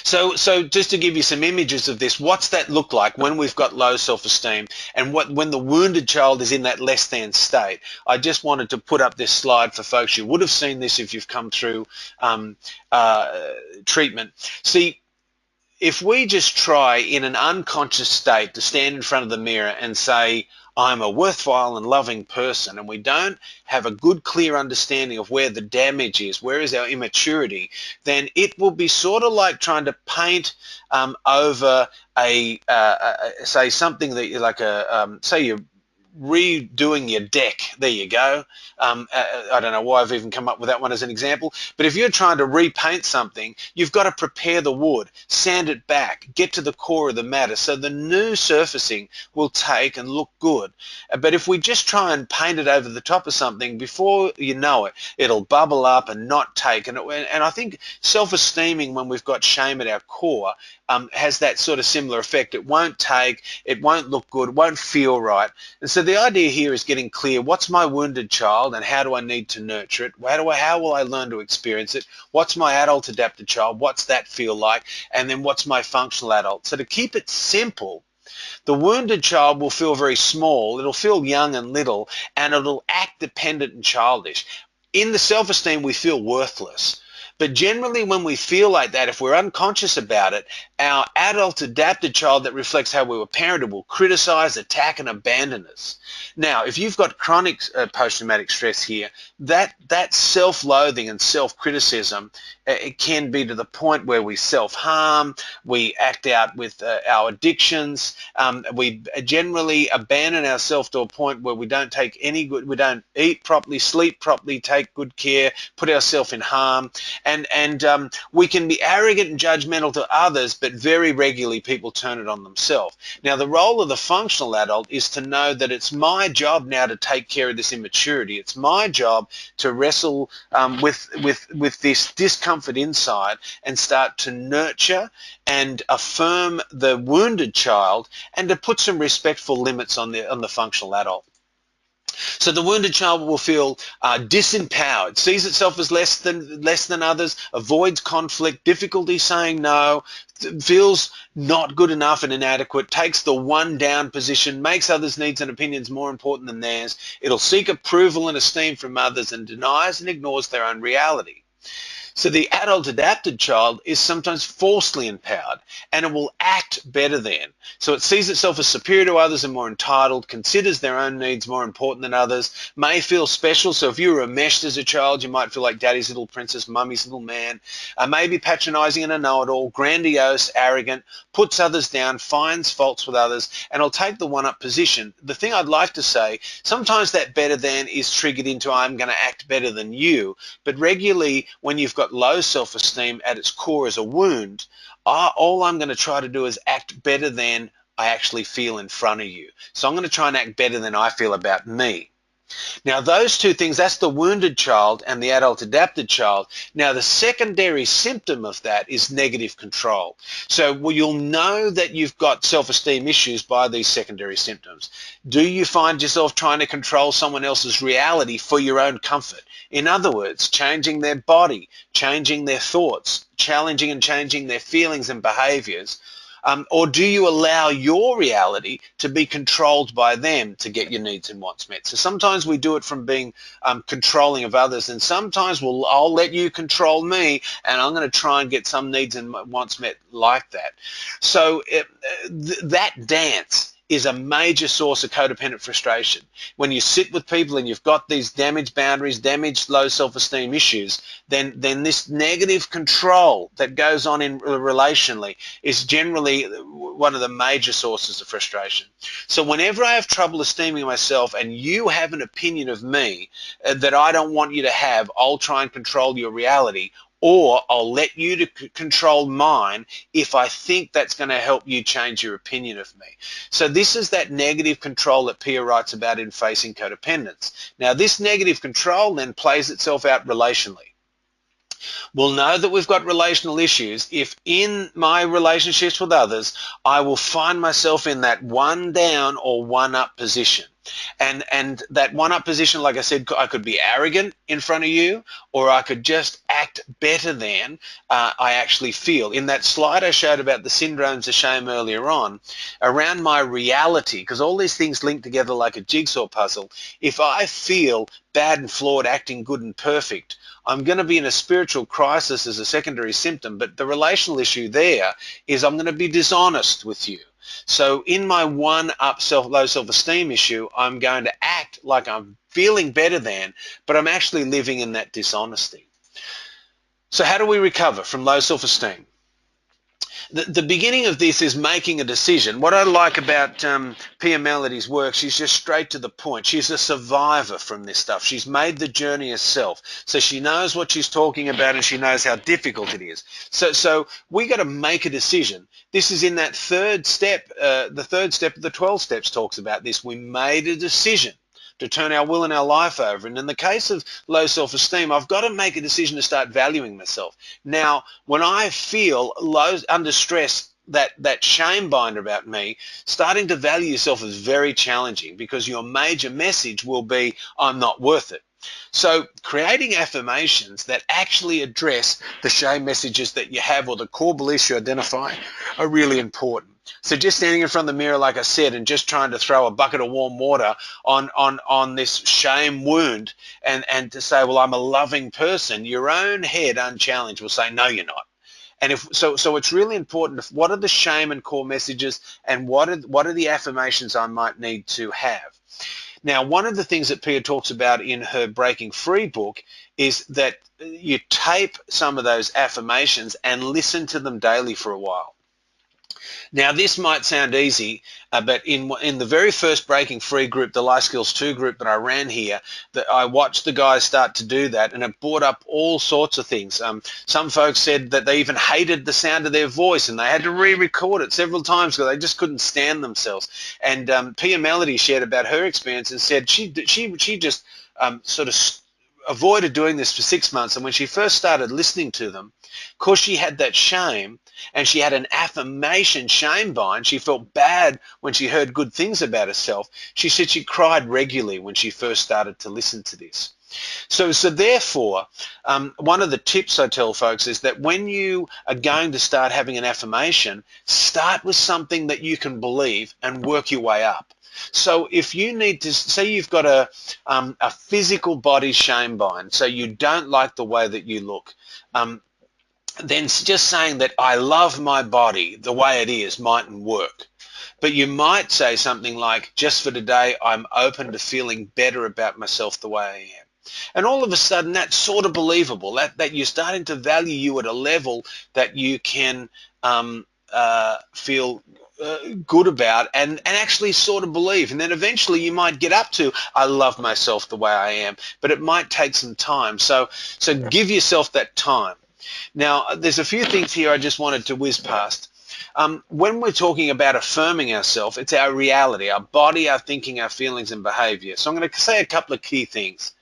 So just to give you some images of this, what's that look like when we've got low self-esteem and when the wounded child is in that less than state? I just wanted to put up this slide for folks. You would have seen this if you've come through treatment. See, if we just try in an unconscious state to stand in front of the mirror and say, I'm a worthwhile and loving person, and we don't have a good, clear understanding of where the damage is, where is our immaturity, then it will be sort of like trying to paint over say something that you're like say you're redoing your deck. There you go. I don't know why I've even come up with that one as an example, but if you're trying to repaint something, you've got to prepare the wood, sand it back, get to the core of the matter, so the new surfacing will take and look good. But if we just try and paint it over the top of something, before you know it, it'll bubble up and not take. And I think self-esteeming, when we've got shame at our core, has that sort of similar effect. It won't take, it won't look good, it won't feel right. And so the idea here is getting clear, what's my wounded child and how do I need to nurture it? How will I learn to experience it? What's my adult adapted child? What's that feel like? And then what's my functional adult? So to keep it simple, the wounded child will feel very small, it'll feel young and little, and it'll act dependent and childish. In the self-esteem, we feel worthless. But generally, when we feel like that, if we're unconscious about it, our adult adapted child that reflects how we were parented will criticize, attack, and abandon us. Now, if you've got chronic post-traumatic stress here, that self-loathing and self-criticism, it can be to the point where we self-harm, we act out with our addictions, we generally abandon ourselves to a point where we don't take any good, we don't eat properly, sleep properly, take good care, put ourselves in harm. And we can be arrogant and judgmental to others, but very regularly people turn it on themselves. Now, the role of the functional adult is to know that it's my job now to take care of this immaturity. It's my job to wrestle with this discomfort inside and start to nurture and affirm the wounded child, and to put some respectful limits on the functional adult. So the wounded child will feel disempowered, sees itself as less than others, avoids conflict, difficulty saying no, feels not good enough and inadequate, takes the one down position, makes others' needs and opinions more important than theirs. It'll seek approval and esteem from others and denies and ignores their own reality. So the adult adapted child is sometimes falsely empowered, and it will act better than. So it sees itself as superior to others and more entitled, considers their own needs more important than others, may feel special. So if you were enmeshed as a child, you might feel like daddy's little princess, mummy's little man, may be patronizing and a know-it-all, grandiose, arrogant, puts others down, finds faults with others, and will take the one-up position. The thing I'd like to say, sometimes that better than is triggered into I'm going to act better than you, but regularly when you've got low self-esteem at its core as a wound, all I'm going to try to do is act better than I actually feel in front of you. So I'm going to try and act better than I feel about me. Now, those two things, that's the wounded child and the adult adapted child. Now, the secondary symptom of that is negative control. So you'll know that you've got self-esteem issues by these secondary symptoms. Do you find yourself trying to control someone else's reality for your own comfort? In other words, changing their body, changing their thoughts, challenging and changing their feelings and behaviors. Or do you allow your reality to be controlled by them to get your needs and wants met? So sometimes we do it from being controlling of others, and sometimes I'll let you control me, and I'm going to try and get some needs and wants met like that. So that dance is a major source of codependent frustration. When you sit with people and you've got these damaged boundaries, damaged low self-esteem issues, then this negative control that goes on in relationally is generally one of the major sources of frustration. So whenever I have trouble esteeming myself and you have an opinion of me that I don't want you to have, I'll try and control your reality, or I'll let you to control mine if I think that's going to help you change your opinion of me. So this is that negative control that Pia writes about in Facing Codependence. Now, this negative control then plays itself out relationally. We'll know that we've got relational issues if in my relationships with others, I will find myself in that one down or one up position. And that one-up position, like I said, I could be arrogant in front of you, or I could just act better than I actually feel. In that slide I showed about the syndromes of shame earlier on, around my reality, because all these things link together like a jigsaw puzzle, if I feel bad and flawed, acting good and perfect, I'm going to be in a spiritual crisis as a secondary symptom, but the relational issue there is I'm going to be dishonest with you. So in my one-up low self-esteem issue, I'm going to act like I'm feeling better than, but I'm actually living in that dishonesty. So how do we recover from low self-esteem? The beginning of this is making a decision. What I like about Pia Melody's work, she's just straight to the point. She's a survivor from this stuff. She's made the journey herself. So she knows what she's talking about and she knows how difficult it is. So we got to make a decision. This is in that third step. The third step of the 12 steps talks about this. We made a decision to turn our will and our life over. And in the case of low self-esteem, I've got to make a decision to start valuing myself. Now, when I feel under stress, that shame binder about me, starting to value yourself is very challenging because your major message will be, I'm not worth it. So creating affirmations that actually address the shame messages that you have or the core beliefs you identify are really important. So just standing in front of the mirror, like I said, and just trying to throw a bucket of warm water on this shame wound and to say, well, I'm a loving person, your own head unchallenged will say, no, you're not. And so it's really important. What are the shame and core messages, and what are the affirmations I might need to have? Now, one of the things that Pia talks about in her Breaking Free book is that you tape some of those affirmations and listen to them daily for a while. Now, this might sound easy, but in the very first Breaking Free group, the Life Skills 2 group that I ran here, that I watched the guys start to do that, and it brought up all sorts of things. Some folks said that they even hated the sound of their voice, and they had to re-record it several times because they just couldn't stand themselves. And Pia Melody shared about her experience and said she just sort of avoided doing this for 6 months, and when she first started listening to them, because she had that shame and she had an affirmation shame bind, she felt bad when she heard good things about herself. She said she cried regularly when she first started to listen to this. So therefore, one of the tips I tell folks is that when you are going to start having an affirmation, start with something that you can believe and work your way up. So if you need to, say you've got a physical body shame bind, so you don't like the way that you look, then just saying that I love my body the way it is mightn't work. But you might say something like, just for today, I'm open to feeling better about myself the way I am. And all of a sudden, that's sort of believable, that you're starting to value you at a level that you can feel good about and actually sort of believe. And then eventually you might get up to, I love myself the way I am. But it might take some time. So give yourself that time. Now, there's a few things here I just wanted to whiz past. When we're talking about affirming ourselves, it's our reality, our body, our thinking, our feelings and behavior. So I'm going to say a couple of key things.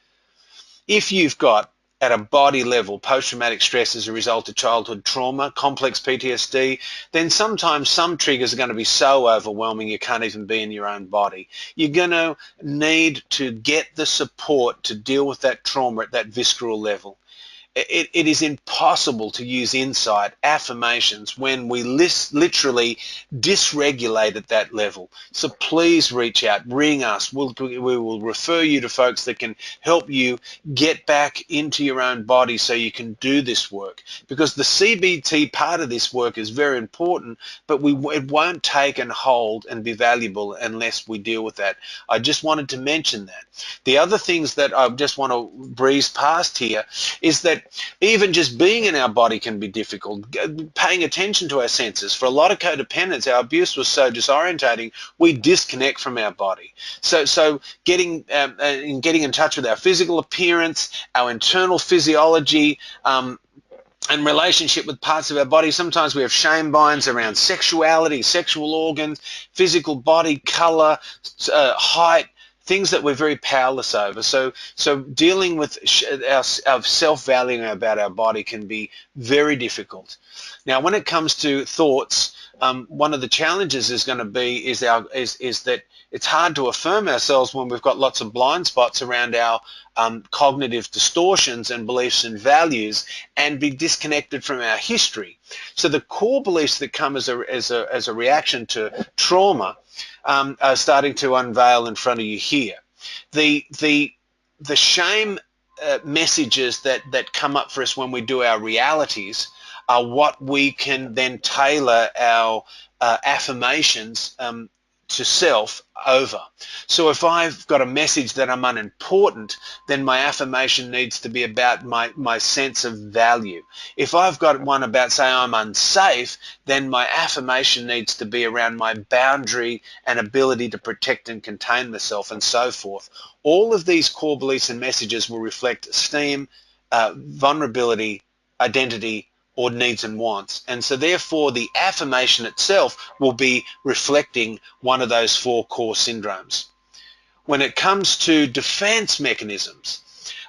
If you've got at a body level post-traumatic stress as a result of childhood trauma, complex PTSD, then sometimes some triggers are going to be so overwhelming you can't even be in your own body. You're going to need to get the support to deal with that trauma at that visceral level. It is impossible to use insight, affirmations, when we literally dysregulate at that level. So please reach out, ring us. We will refer you to folks that can help you get back into your own body so you can do this work. Because the CBT part of this work is very important, but it won't take and hold and be valuable unless we deal with that. I just wanted to mention that. The other things that I just want to breeze past here is that even just being in our body can be difficult. Paying attention to our senses. For a lot of codependents, our abuse was so disorientating, we disconnect from our body. So getting in touch with our physical appearance, our internal physiology, and relationship with parts of our body. Sometimes we have shame binds around sexuality, sexual organs, physical body, color, height, things that we're very powerless over. So dealing with our self-valuing about our body can be very difficult. Now, when it comes to thoughts, one of the challenges is going to be is that it's hard to affirm ourselves when we've got lots of blind spots around our cognitive distortions and beliefs and values, and be disconnected from our history. So the core beliefs that come as a reaction to trauma are starting to unveil in front of you here. The shame messages that come up for us when we do our realities are what we can then tailor our affirmations to self over. So if I've got a message that I'm unimportant, then my affirmation needs to be about my sense of value. If I've got one about, say, I'm unsafe, then my affirmation needs to be around my boundary and ability to protect and contain myself, and so forth. All of these core beliefs and messages will reflect esteem, vulnerability, identity, or needs and wants. And so therefore the affirmation itself will be reflecting one of those four core syndromes. When it comes to defense mechanisms,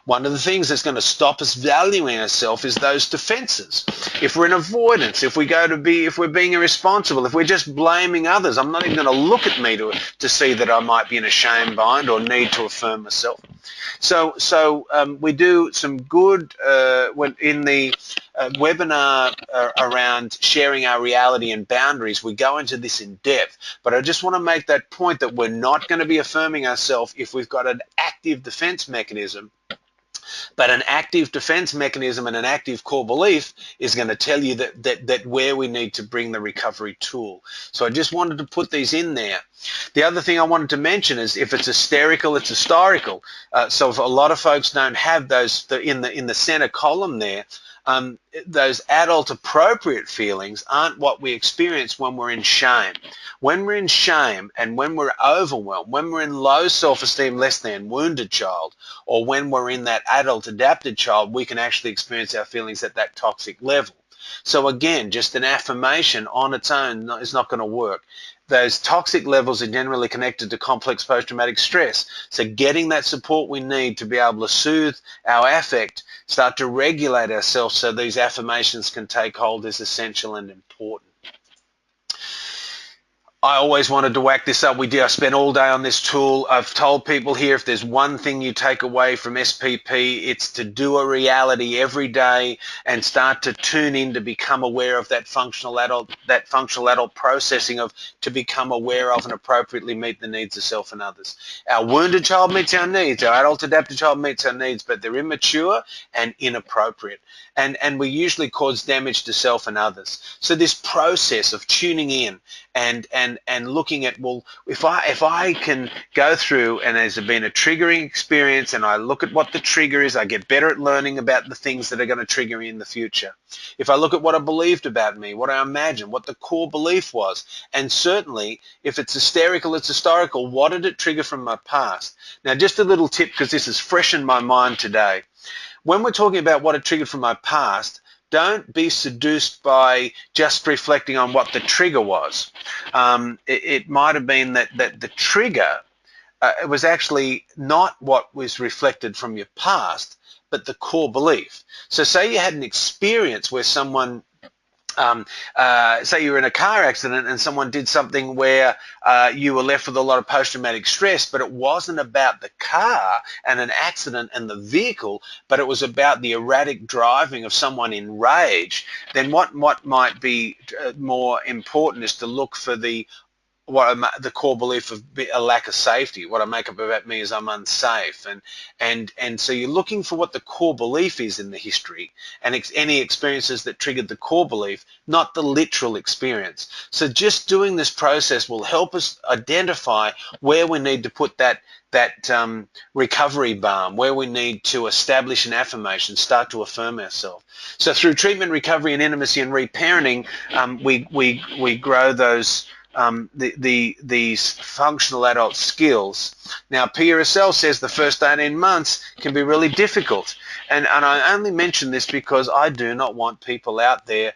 one of the things that's going to stop us valuing ourselves is those defenses. If we're in avoidance, if we're being irresponsible, if we're just blaming others, I'm not even going to look at me to see that I might be in a shame bind or need to affirm myself. So we do some good when in the webinar around sharing our reality and boundaries. We go into this in depth, but I just want to make that point that we're not going to be affirming ourselves if we've got an active defense mechanism. But an active defense mechanism and an active core belief is going to tell you that where we need to bring the recovery tool. So I just wanted to put these in there. The other thing I wanted to mention is if it's hysterical, it's historical. So if a lot of folks don't have those in the center column there, those adult appropriate feelings aren't what we experience when we're in shame. When we're in shame and when we're overwhelmed, when we're in low self-esteem, less than, wounded child, or when we're in that adult adapted child, we can actually experience our feelings at that toxic level. So again, just an affirmation on its own is not going to work. Those toxic levels are generally connected to complex post-traumatic stress. So getting that support we need to be able to soothe our affect, start to regulate ourselves so these affirmations can take hold is essential and important. I always wanted to whack this up. I spent all day on this tool. I've told people here, if there's one thing you take away from SPP, it's to do a reality every day and start to tune in to become aware of that functional adult processing of to become aware of and appropriately meet the needs of self and others. Our wounded child meets our needs. Our adult adapted child meets our needs, but they're immature and inappropriate. And we usually cause damage to self and others. So this process of tuning in and looking at, well, if I can go through and there's been a triggering experience and I look at what the trigger is, I get better at learning about the things that are going to trigger me in the future. If I look at what I believed about me, what I imagined, what the core belief was, and certainly if it's hysterical, it's historical, what did it trigger from my past? Now, just a little tip, because this is fresh in my mind today. When we're talking about what it triggered from my past, don't be seduced by just reflecting on what the trigger was. It might have been that the trigger, it was actually not what was reflected from your past, but the core belief. So say you had an experience where someone, say you were in a car accident and someone did something where you were left with a lot of post-traumatic stress, but it wasn't about the car and an accident and the vehicle, but it was about the erratic driving of someone in rage. Then what might be more important is to look for the core belief of a lack of safety. What I make up about me is I'm unsafe, and so you're looking for what the core belief is in the history, and any experiences that triggered the core belief, not the literal experience. So just doing this process will help us identify where we need to put that recovery balm, where we need to establish an affirmation, start to affirm ourselves. So through treatment, recovery, and intimacy and reparenting, we grow those these functional adult skills. Now, PRSL says the first 18 months can be really difficult. And I only mention this because I do not want people out there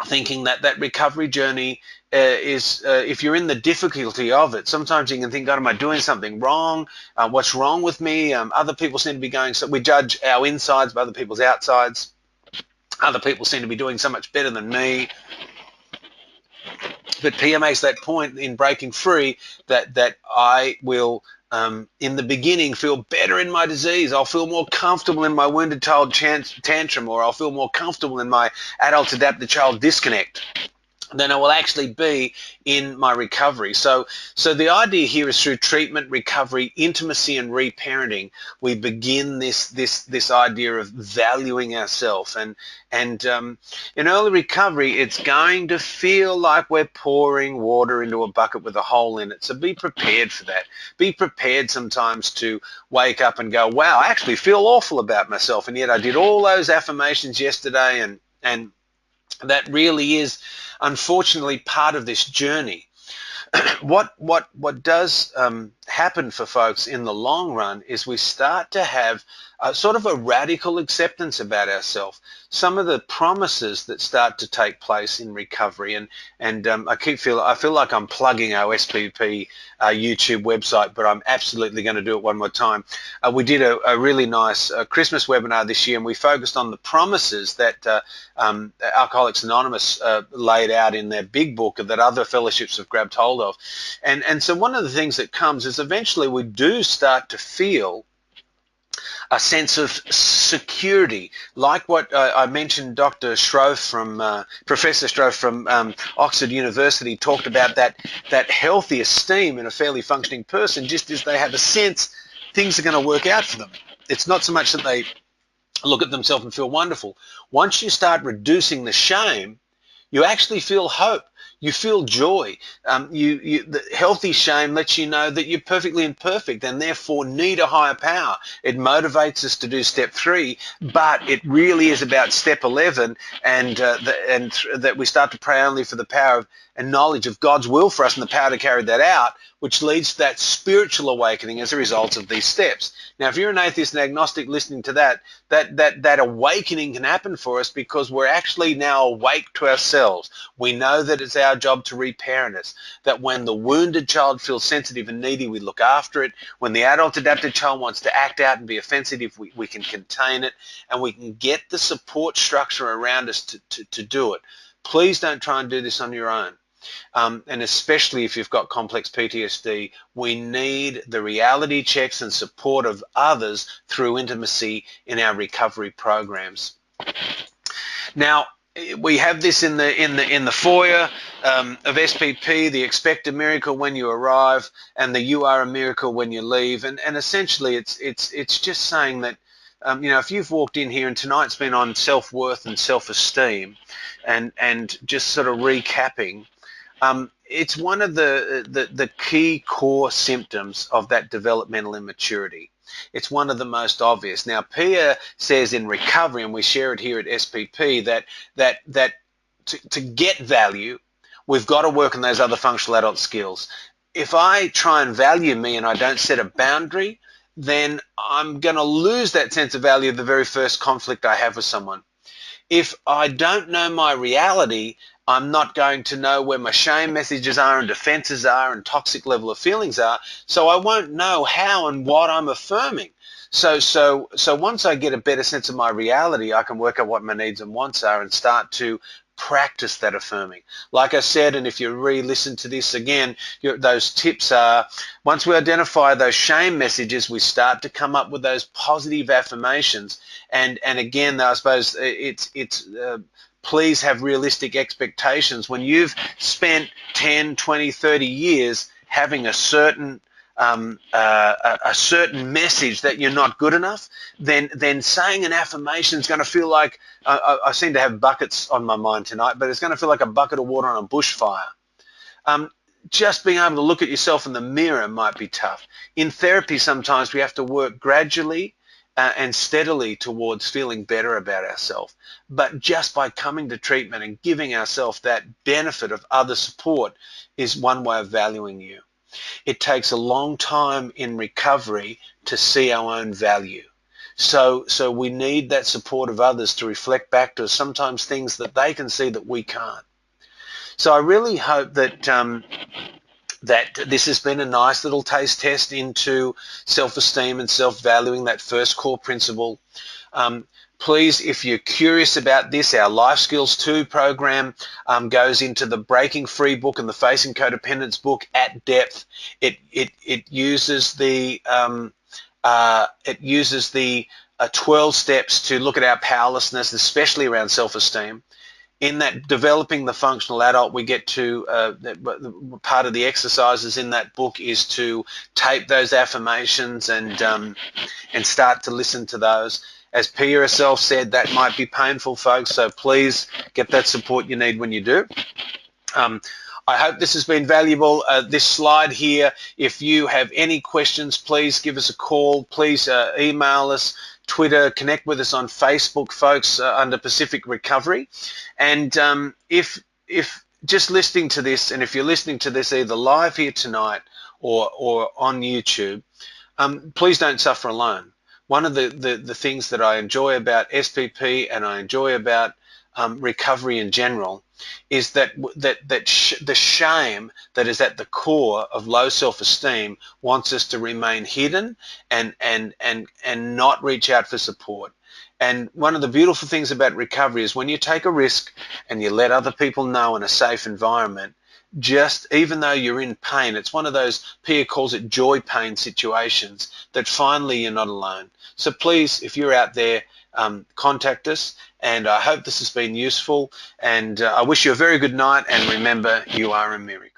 thinking that recovery journey is, if you're in the difficulty of it, sometimes you can think, God, am I doing something wrong? What's wrong with me? Other people seem to be going, so we judge our insides by other people's outsides. Other people seem to be doing so much better than me. But Pia makes that point in Breaking Free that I will, in the beginning, feel better in my disease. I'll feel more comfortable in my wounded child tantrum, or I'll feel more comfortable in my adult adapted child disconnect than I will actually be in my recovery. So the idea here is through treatment, recovery, intimacy, and reparenting, we begin this idea of valuing ourselves. And in early recovery, it's going to feel like we're pouring water into a bucket with a hole in it. So be prepared for that. Be prepared sometimes to wake up and go, wow, I actually feel awful about myself, and yet I did all those affirmations yesterday, and that really is, unfortunately, part of this journey. What does happen for folks in the long run is we start to have sort of a radical acceptance about ourselves. Some of the promises that start to take place in recovery, and I feel like I'm plugging our SPP YouTube website, but I'm absolutely going to do it one more time. We did a really nice Christmas webinar this year, and we focused on the promises that Alcoholics Anonymous laid out in their big book that other fellowships have grabbed hold of. And so one of the things that comes is eventually we do start to feel a sense of security, like what I mentioned. Dr. Schroef Professor Schroef from Oxford University talked about that healthy esteem in a fairly functioning person, just as they have a sense things are going to work out for them. It's not so much that they look at themselves and feel wonderful. Once you start reducing the shame, you actually feel hope. You feel joy. The healthy shame lets you know that you're perfectly imperfect and therefore need a higher power. It motivates us to do step 3, but it really is about step 11, and that we start to pray only for the power of and knowledge of God's will for us and the power to carry that out, which leads to that spiritual awakening as a result of these steps. Now, if you're an atheist and agnostic listening to that awakening can happen for us because we're actually now awake to ourselves. We know that it's our job to reparent us, that when the wounded child feels sensitive and needy, we look after it. When the adult adapted child wants to act out and be offensive, we can contain it, and we can get the support structure around us to do it. Please don't try and do this on your own. And especially if you've got complex PTSD, we need the reality checks and support of others through intimacy in our recovery programs. Now, we have this in the foyer of SPP, the expect a miracle when you arrive and the you are a miracle when you leave, and essentially it's just saying that if you've walked in here and tonight's been on self-worth and self-esteem, and just sort of recapping. It's one of the key core symptoms of that developmental immaturity. It's one of the most obvious. Now, Pia says in recovery, and we share it here at SPP, that to get value, we've got to work on those other functional adult skills. If I try and value me and I don't set a boundary, then I'm going to lose that sense of value the very first conflict I have with someone. If I don't know my reality, I'm not going to know where my shame messages are and defenses are and toxic level of feelings are, so I won't know how and what I'm affirming. So once I get a better sense of my reality, I can work out what my needs and wants are and start to practice that affirming. Like I said, and if you re-listen to this again, those tips are, once we identify those shame messages, we start to come up with those positive affirmations. And again, I suppose please have realistic expectations. When you've spent 10, 20, 30 years having a certain message that you're not good enough, then saying an affirmation is going to feel like, I seem to have buckets on my mind tonight, but it's going to feel like a bucket of water on a bushfire. Just being able to look at yourself in the mirror might be tough. In therapy, sometimes we have to work gradually and steadily towards feeling better about ourselves. But just by coming to treatment and giving ourselves that benefit of other support is one way of valuing you. It takes a long time in recovery to see our own value. So we need that support of others to reflect back to us sometimes things that they can see that we can't. So I really hope that that this has been a nice little taste test into self-esteem and self-valuing, that first core principle. Please, if you're curious about this, our Life Skills 2 program goes into the Breaking Free book and the Facing Codependence book at depth. It uses the 12 steps to look at our powerlessness, especially around self-esteem. In that Developing the Functional Adult, we get to part of the exercises in that book is to tape those affirmations and start to listen to those. As Pia herself said, that might be painful, folks, so please get that support you need when you do. I hope this has been valuable. This slide here, if you have any questions, please give us a call. Please email us, Twitter, connect with us on Facebook, folks, under Pacific Recovery. And if just listening to this, and if you're listening to this either live here tonight or on YouTube, please don't suffer alone. One of the things that I enjoy about SPP and I enjoy about recovery in general is that the shame that is at the core of low self-esteem wants us to remain hidden and not reach out for support. And one of the beautiful things about recovery is when you take a risk and you let other people know in a safe environment, just even though you're in pain, it's one of those, Pia calls it joy pain situations, that finally you're not alone. So please, if you're out there, contact us, and I hope this has been useful, and I wish you a very good night, and remember, you are a miracle.